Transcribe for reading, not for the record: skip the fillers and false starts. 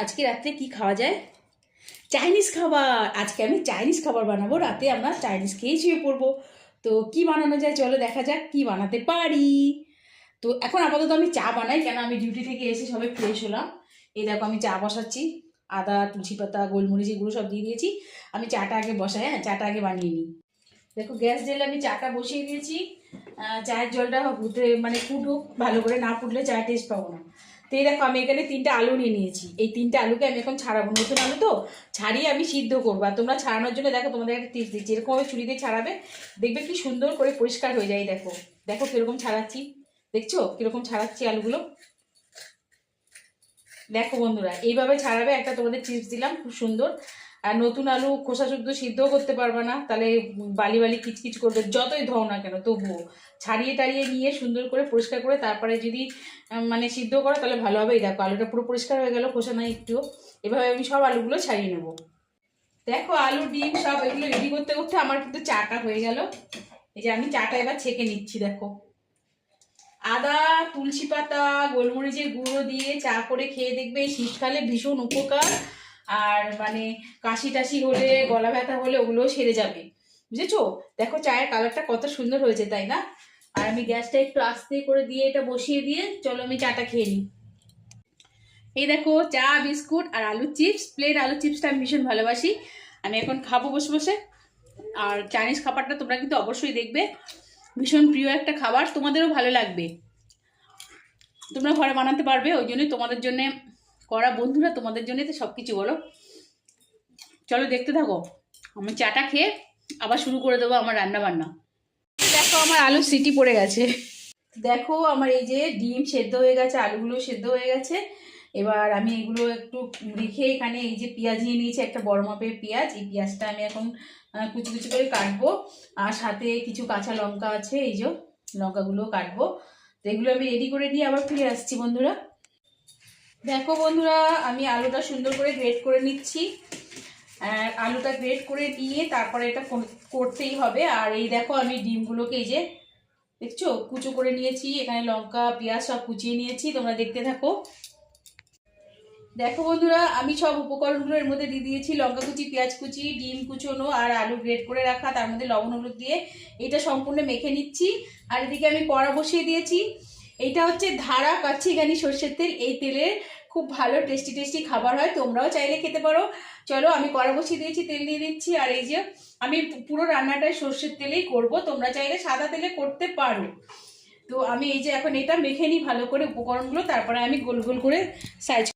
আজকে রাত্রে কি খাওয়া যায়? চাইনিজ খাবার। আজকে আমি চাইনিজ খাবার বানাবো। রাতে আমরা চাইনিজ খেয়েই শুয়ে পড়বো। তো কি বানানো যায় চলো দেখা যাক কি বানাতে পারি। তো এখন আপাতত আমি চা বানাই, কেন আমি ডিউটি থেকে এসে সবাই ফ্রেশ হলাম। এই দেখো আমি চা বসাচ্ছি। আদা, তুলসী পাতা, গোলমরিচ এগুলো সব দিয়ে দিয়েছি। আমি চাটা আগে বসাই, হ্যাঁ চাটা আগে বানিয়ে নিই। দেখো গ্যাস জেলে আমি চাটা বসিয়ে দিয়েছি। চায়ের জলটা মানে ফুটুক ভালো করে, না ফুটলে চায়ের টেস্ট পাবো না। তো এই দেখো আমি এখানে 3টে আলু নিয়ে নিয়েছি। এই 3টে আলুকে আমি এখন ছাড়াবো, নতুন আলু তো ছাড়িয়ে আমি সিদ্ধ করবো। আর তোমরা ছাড়ানোর জন্য দেখো তোমাদের একটা টিপস দিচ্ছি, এরকমভাবে ছুরি দিয়ে ছাড়াবে, দেখবে কি সুন্দর করে পরিষ্কার হয়ে যায়। দেখো দেখো কিরকম ছাড়াচ্ছি, দেখছো কিরকম ছাড়াচ্ছি আলুগুলো। দেখো বন্ধুরা এইভাবে ছাড়াবে, একটা তোমাদের টিপস দিলাম খুব সুন্দর। আর নতুন আলু খোসা শুদ্ধ সিদ্ধও করতে পারবে না, তাহলে বালি বালি কিচকিচ করবে যতই ধোও না কেন, তবুও ছাড়িয়ে টাড়িয়ে নিয়ে সুন্দর করে পরিষ্কার করে তারপরে যদি মানে সিদ্ধ করো তাহলে ভালো হবে। এই দেখো আলুটা পুরো পরিষ্কার হয়ে গেল, খোসা নাই একটুও। এভাবে আমি সব আলুগুলো ছাড়িয়ে নেবো। দেখো আলু ডিম সব এগুলো রেডি করতে করতে আমার কিন্তু চাটা হয়ে গেল। এই যে আমি চাটা এবার ছেঁকে নিচ্ছি। দেখো আদা, তুলসী পাতা, গোলমরিচের গুঁড়ো দিয়ে চা করে খেয়ে দেখবে, শীতকালে ভীষণ উপকার। আর মানে কাশি টাশি হলে, গলা ব্যথা হলে ওগুলোও সেরে যাবে, বুঝেছো? দেখো চায়ের কালারটা কত সুন্দর হয়েছে, তাই না? আর আমি গ্যাসটা একটু আস্তে করে দিয়ে এটা বসিয়ে দিয়ে চলো আমি চাটা খেয়ে নিই। এই দেখো চা, বিস্কুট আর আলু চিপস। প্লেন আলু চিপসটা আমি ভীষণ ভালোবাসি। আমি এখন খাবো বসে বসে। আর চাইনিজ খাবারটা তোমরা কিন্তু অবশ্যই দেখবে, ভীষণ প্রিয় একটা খাবার, তোমাদেরও ভালো লাগবে। তোমরা ঘরে বানাতে পারবে, ওই জন্যই তোমাদের জন্য করা বন্ধুরা, তোমাদের জন্যই তো সব কিছু। বলো চলো দেখতে থাকো, আমি চাটা খেয়ে আবার শুরু করে দেবো আমার রান্না বান্না। দেখো আমার আলু সিটি পড়ে গেছে। দেখো আমার এই যে ডিম সেদ্ধ হয়ে গেছে, আলুগুলো সেদ্ধ হয়ে গেছে। এবার আমি এগুলো একটু রেখে এখানে এই যে পেঁয়াজ নিয়ে নিয়েছি, একটা বড় মাপের পেঁয়াজ। এই পেঁয়াজটা আমি এখন কুচি কুচি করে কাটবো। আর সাথে কিছু কাঁচা লঙ্কা আছে, এই যে লঙ্কাগুলো কাটবো। তো এগুলো আমি রেডি করে নিয়ে আবার ফিরে আসছি বন্ধুরা। দেখো বন্ধুরা আমি আলুটা সুন্দর করে গ্রেট করে নিচ্ছি। আর আলুটা গ্রেট করে নিয়ে তারপরে এটা করতেই হবে। আর এই দেখো আমি ডিমগুলোকে এই যে দেখছো কুচো করে নিয়েছি, এখানে লঙ্কা পেঁয়াজ সব কুচিয়ে নিয়েছি, তোমরা দেখতে থাকো। দেখো বন্ধুরা আমি সব উপকরণগুলো এর মধ্যে দিয়ে দিয়েছি, লঙ্কা কুচি, পেঁয়াজ কুচি, ডিম কুচোনো আর আলু গ্রেট করে রাখা, তার মধ্যে লবণ হলুদ দিয়ে এটা সম্পূর্ণ মেখে নিচ্ছি। আর এদিকে আমি কড়া বসিয়ে দিয়েছি। এইটা হচ্ছে ধারা কাচ্চিঘানি সর্ষের তেল। এই তেলের খুব ভালো টেস্টি টেস্টি খাবার হয়, তোমরাও চাইলে খেতে পারো। চলো আমি কড়া বসিয়ে দিয়েছি, তেল দিয়ে দিচ্ছি। আর এই যে আমি পুরো রান্নাটাই সর্ষের তেলেই করব, তোমরা চাইলে সাদা তেলে করতে পারো। তো আমি এই যে এখন এটা মেখে নিই ভালো করে উপকরণগুলো, তারপরে আমি গোল গোল করে সাইজ